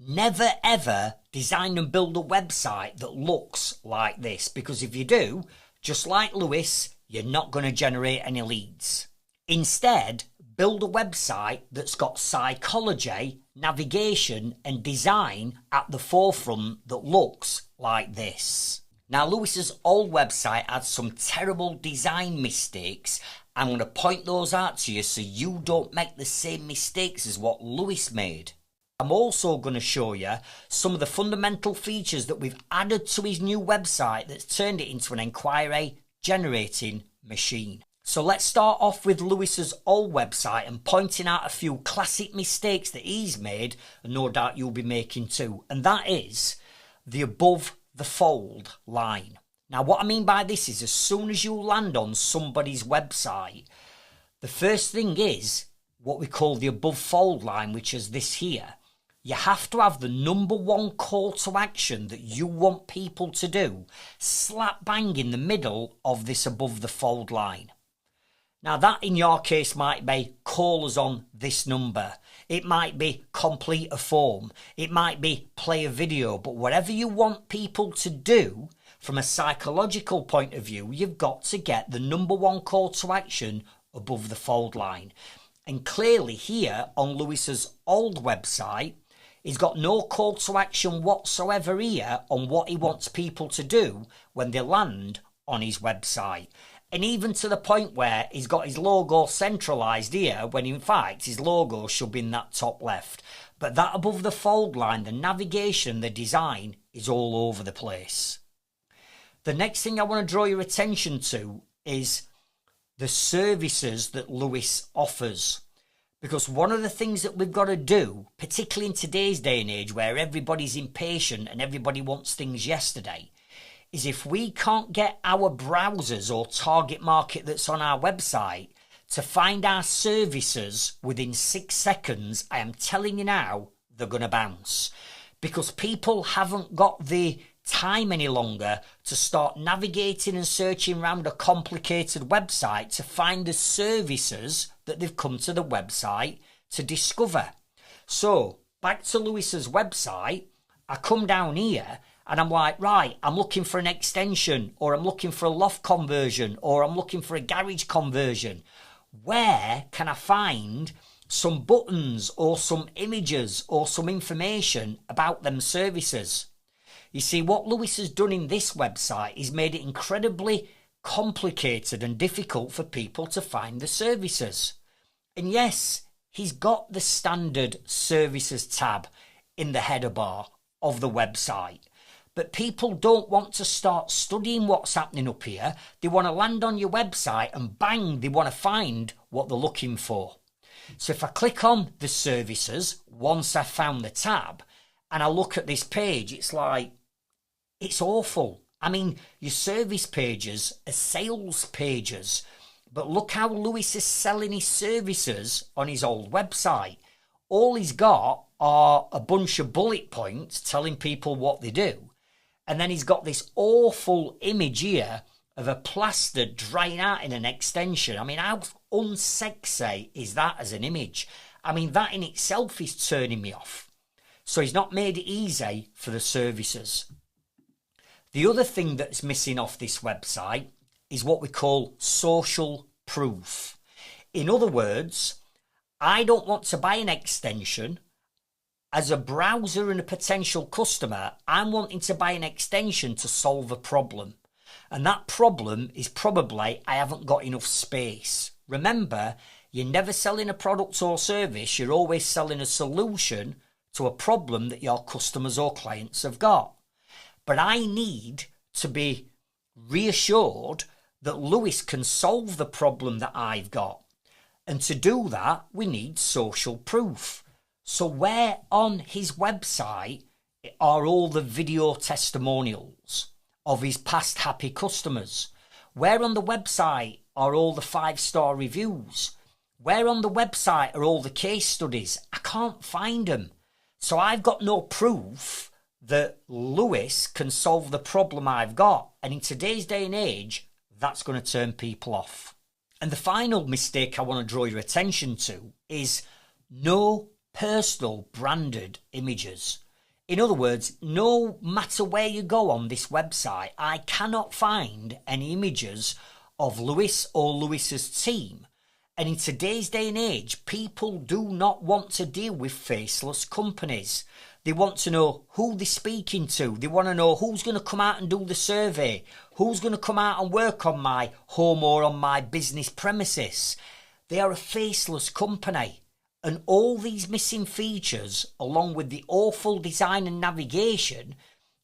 Never ever design and build a website that looks like this, because if you do, just like Lewis, you're not going to generate any leads. Instead, build a website that's got psychology, navigation and design at the forefront that looks like this. Now, Lewis's old website had some terrible design mistakes. I'm going to point those out to you so you don't make the same mistakes as what Lewis made. I'm also going to show you some of the fundamental features that we've added to his new website that's turned it into an inquiry generating machine. So let's start off with Lewis's old website and pointing out a few classic mistakes that he's made, and no doubt you'll be making too. And that is the above the fold line. Now, what I mean by this is, as soon as you land on somebody's website, the first thing is what we call the above fold line, which is this here. You have to have the number one call to action that you want people to do slap bang in the middle of this above the fold line. Now, that in your case might be call us on this number. It might be complete a form. It might be play a video. But whatever you want people to do, from a psychological point of view, you've got to get the number one call to action above the fold line. And clearly here on Lewis's old website, he's got no call to action whatsoever here on what he wants people to do when they land on his website. And even to the point where he's got his logo centralised here, when in fact his logo should be in that top left. But that above the fold line, the navigation, the design is all over the place. The next thing I want to draw your attention to is the services that Lewis offers. Because one of the things that we've got to do, particularly in today's day and age where everybody's impatient and everybody wants things yesterday, is if we can't get our browsers or target market that's on our website to find our services within 6 seconds, I am telling you now, they're going to bounce. Because people haven't got the time any longer to start navigating and searching around a complicated website to find the services that they've come to the website to discover. So, back to Lewis's website, I come down here and I'm like, right, I'm looking for an extension, or I'm looking for a loft conversion, or I'm looking for a garage conversion. Where can I find some buttons or some images or some information about them services? You see, what Lewis has done in this website is made it incredibly complicated and difficult for people to find the services. And yes, he's got the standard services tab in the header bar of the website. But people don't want to start studying what's happening up here. They want to land on your website and bang, they want to find what they're looking for. So if I click on the services, once I've found the tab, and I look at this page, it's like, it's awful. I mean, your service pages are sales pages. But look how Lewis is selling his services on his old website. All he's got are a bunch of bullet points telling people what they do. And then he's got this awful image here of a plaster drying out in an extension. I mean, how unsexy is that as an image? I mean, that in itself is turning me off. So he's not made it easy for the services. The other thing that's missing off this website is what we call social proof. In other words, I don't want to buy an extension. As a browser and a potential customer, I'm wanting to buy an extension to solve a problem. And that problem is probably I haven't got enough space. Remember, you're never selling a product or service, you're always selling a solution to a problem that your customers or clients have got. But I need to be reassured that Lewis can solve the problem that I've got. And to do that, we need social proof. So where on his website are all the video testimonials of his past happy customers? Where on the website are all the 5-star reviews? Where on the website are all the case studies? I can't find them. So I've got no proof that Lewis can solve the problem I've got. And in today's day and age, that's going to turn people off. And the final mistake I want to draw your attention to is no personal branded images. In other words, no matter where you go on this website, I cannot find any images of Lewis or Lewis's team. And in today's day and age, people do not want to deal with faceless companies. They want to know who they're speaking to. They want to know who's going to come out and do the survey, who's going to come out and work on my home or on my business premises. They are a faceless company. And all these missing features, along with the awful design and navigation,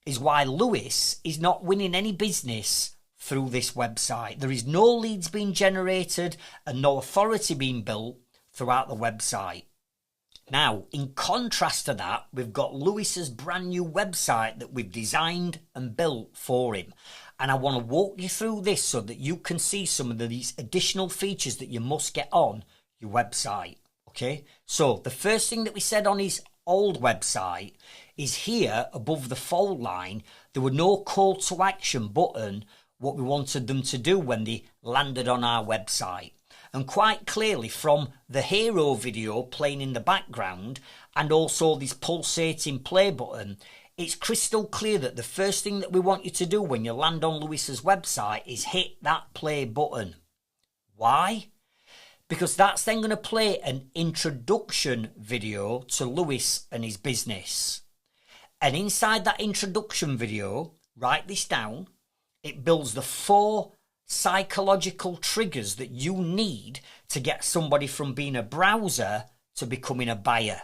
is why Lewis is not winning any business through this website. There is no leads being generated and no authority being built throughout the website. Now, in contrast to that, we've got Lewis's brand new website that we've designed and built for him. And I want to walk you through this so that you can see some of these additional features that you must get on your website. Okay, so the first thing that we said on his old website is here above the fold line, there were no call to action button, what we wanted them to do when they landed on our website. And quite clearly from the hero video playing in the background and also this pulsating play button, it's crystal clear that the first thing that we want you to do when you land on Lewis's website is hit that play button. Why? Because that's then going to play an introduction video to Lewis and his business. And inside that introduction video, write this down, it builds the 4 psychological triggers that you need to get somebody from being a browser to becoming a buyer.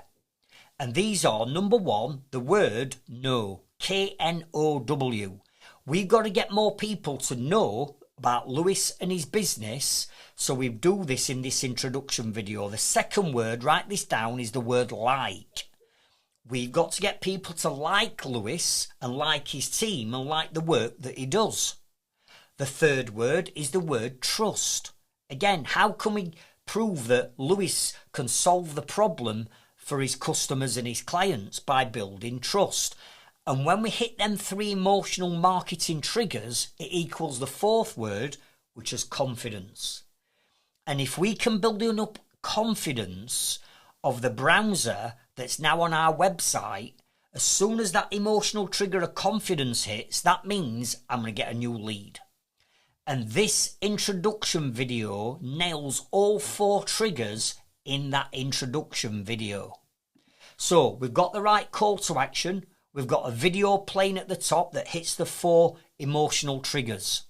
And these are, number 1, the word know, K-N-O-W. We've got to get more people to know about Lewis and his business, so we do this in this introduction video. The second word, write this down, is the word like. We've got to get people to like Lewis and like his team and like the work that he does. The third word is the word trust. Again, how can we prove that Lewis can solve the problem for his customers and his clients? By building trust. And when we hit them 3 emotional marketing triggers, it equals the 4th word, which is confidence. And if we can build up confidence of the browser that's now on our website, as soon as that emotional trigger of confidence hits, that means I'm going to get a new lead. And this introduction video nails all 4 triggers in that introduction video. So we've got the right call to action. We've got a video playing at the top that hits the 4 emotional triggers.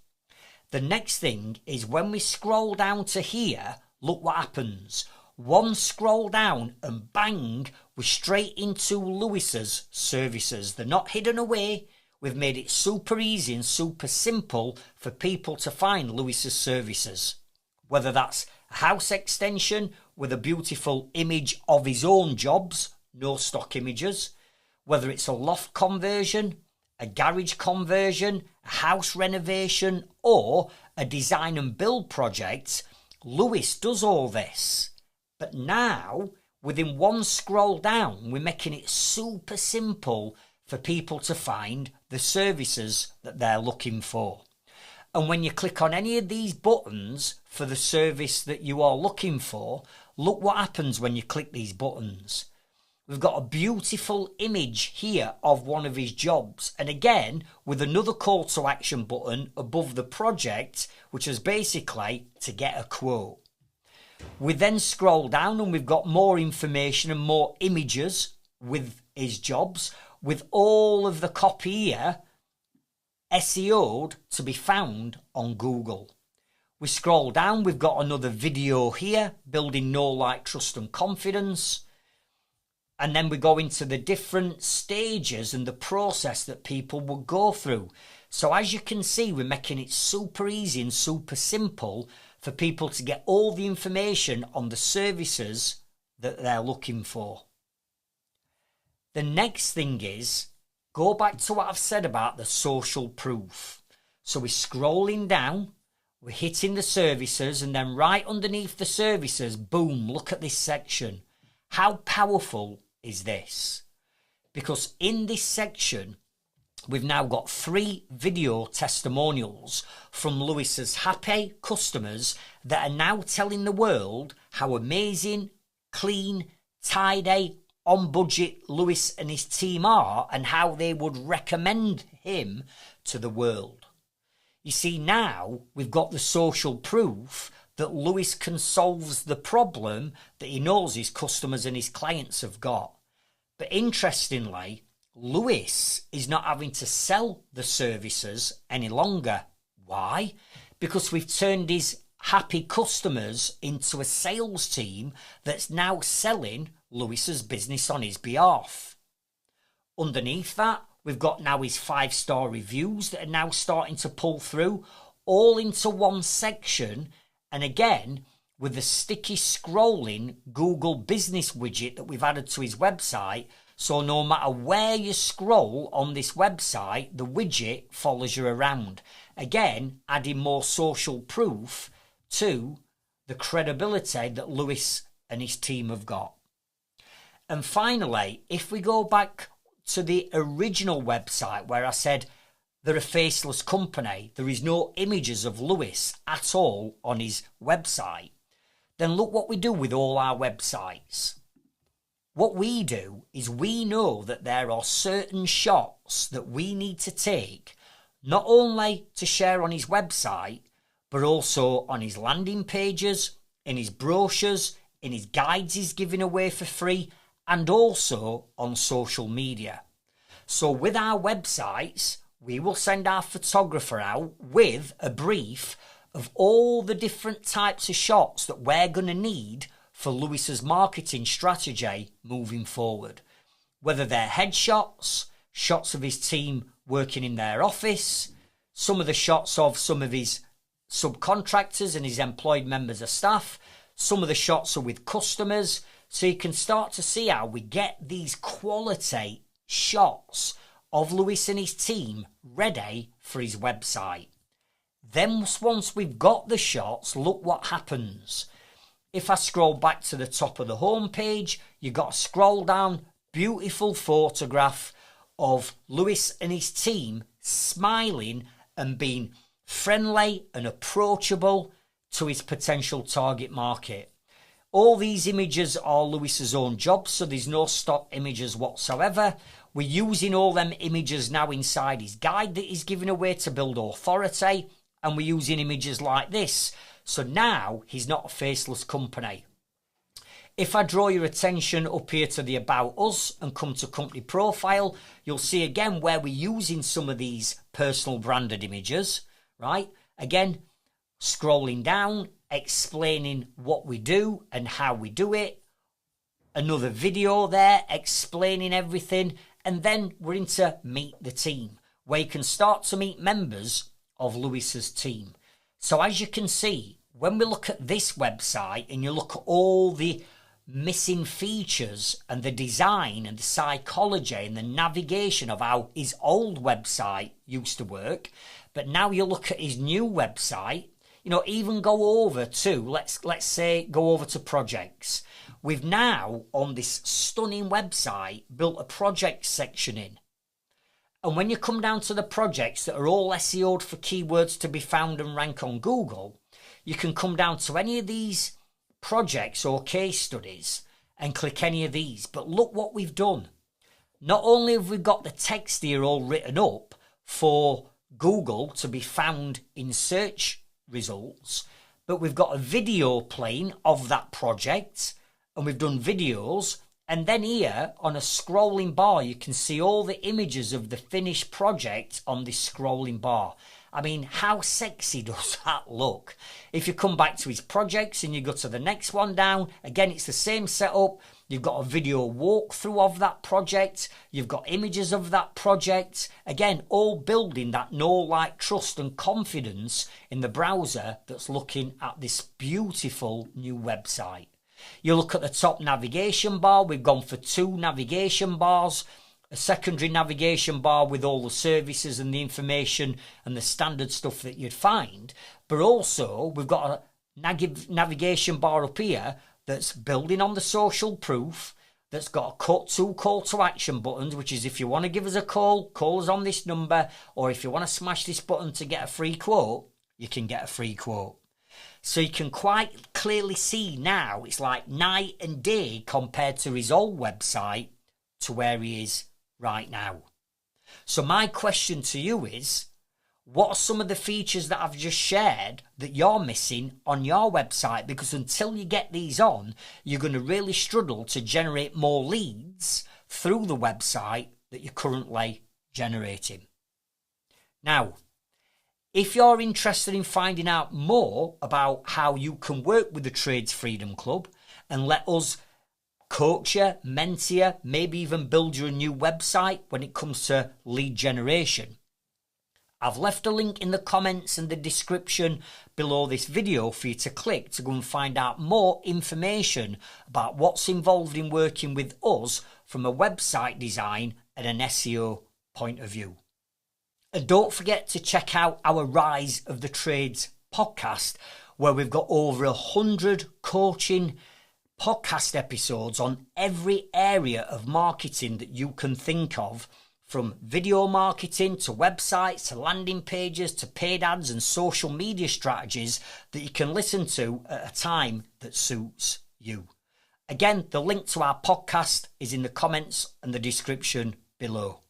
The next thing is when we scroll down to here, look what happens. One scroll down and bang, we're straight into Lewis's services. They're not hidden away. We've made it super easy and super simple for people to find Lewis's services. Whether that's a house extension with a beautiful image of his own jobs, no stock images, whether it's a loft conversion, a garage conversion, a house renovation, or a design and build project, Lewis does all this. But now, within one scroll down, we're making it super simple for people to find the services that they're looking for. And when you click on any of these buttons for the service that you are looking for, look what happens when you click these buttons. We've got a beautiful image here of one of his jobs. And again, with another call to action button above the project, which is basically to get a quote. We then scroll down and we've got more information and more images with his jobs, with all of the copy here SEO'd to be found on Google. We scroll down, we've got another video here, building know, like, trust and confidence. And then we go into the different stages and the process that people will go through. So as you can see, we're making it super easy and super simple for people to get all the information on the services that they're looking for. The next thing is, go back to what I've said about the social proof. So we're scrolling down, we're hitting the services, and then right underneath the services, boom, look at this section. How powerful is this? Because in this section, we've now got 3 video testimonials from Lewis's happy customers that are now telling the world how amazing, clean, tidy, on budget Lewis and his team are and how they would recommend him to the world. You see, now we've got the social proof that Lewis can solve the problem that he knows his customers and his clients have got. But interestingly, Lewis is not having to sell the services any longer. Why? Because we've turned his happy customers into a sales team that's now selling Lewis's business on his behalf. Underneath that, we've got now his 5-star reviews that are now starting to pull through, all into one section. And again, with the sticky scrolling Google business widget that we've added to his website, so no matter where you scroll on this website, the widget follows you around. Again, adding more social proof to the credibility that Lewis and his team have got. And finally, if we go back to the original website where I said they're a faceless company, there is no images of Lewis at all on his website, then look what we do with all our websites. What we do is we know that there are certain shots that we need to take, not only to share on his website, but also on his landing pages, in his brochures, in his guides he's giving away for free, and also on social media. So with our websites, we will send our photographer out with a brief of all the different types of shots that we're going to need for Lewis's marketing strategy moving forward. Whether they're headshots, shots of his team working in their office, some of the shots of some of his subcontractors and his employed members of staff, some of the shots are with customers, so you can start to see how we get these quality shots of Lewis and his team ready for his website. Then once we've got the shots, look what happens. If I scroll back to the top of the home page, you've got to scroll down, beautiful photograph of Lewis and his team smiling and being friendly and approachable to his potential target market. All these images are Lewis's own jobs, so there's no stock images whatsoever. We're using all them images now inside his guide that he's giving away to build authority, and we're using images like this. So now he's not a faceless company. If I draw your attention up here to the About Us and come to Company Profile, you'll see again where we're using some of these personal branded images, right? Again, scrolling down, explaining what we do and how we do it. Another video there explaining everything. And then we're into Meet the Team, where you can start to meet members of Lewis's team. So as you can see, when we look at this website and you look at all the missing features and the design and the psychology and the navigation of how his old website used to work, but now you look at his new website, you know, even go over to, let's say, go over to projects. We've now, on this stunning website, built a project section in. And when you come down to the projects that are all SEO'd for keywords to be found and rank on Google, you can come down to any of these projects or case studies and click any of these. But look what we've done. Not only have we got the text here all written up for Google to be found in search results, but we've got a video playing of that project, and we've done videos. And then here on a scrolling bar, you can see all the images of the finished project on this scrolling bar. I mean, how sexy does that look? If you come back to his projects and you go to the next one down, again, it's the same setup. You've got a video walkthrough of that project. You've got images of that project. Again, all building that know, like, trust and confidence in the browser that's looking at this beautiful new website. You look at the top navigation bar, we've gone for 2 navigation bars, a secondary navigation bar with all the services and the information and the standard stuff that you'd find, but also we've got a navigation bar up here that's building on the social proof, that's got 2 call to action buttons, which is if you want to give us a call, call us on this number, or if you want to smash this button to get a free quote, you can get a free quote. So you can quite clearly see now it's like night and day compared to his old website to where he is right now. So my question to you is, what are some of the features that I've just shared that you're missing on your website? Because until you get these on, you're going to really struggle to generate more leads through the website that you're currently generating. Now, if you're interested in finding out more about how you can work with the Trades Freedom Club and let us coach you, mentor you, maybe even build you a new website when it comes to lead generation, I've left a link in the comments and the description below this video for you to click to go and find out more information about what's involved in working with us from a website design and an SEO point of view. And don't forget to check out our Rise of the Trades podcast, where we've got over 100 coaching podcast episodes on every area of marketing that you can think of, from video marketing to websites to landing pages to paid ads and social media strategies that you can listen to at a time that suits you. Again, the link to our podcast is in the comments and the description below.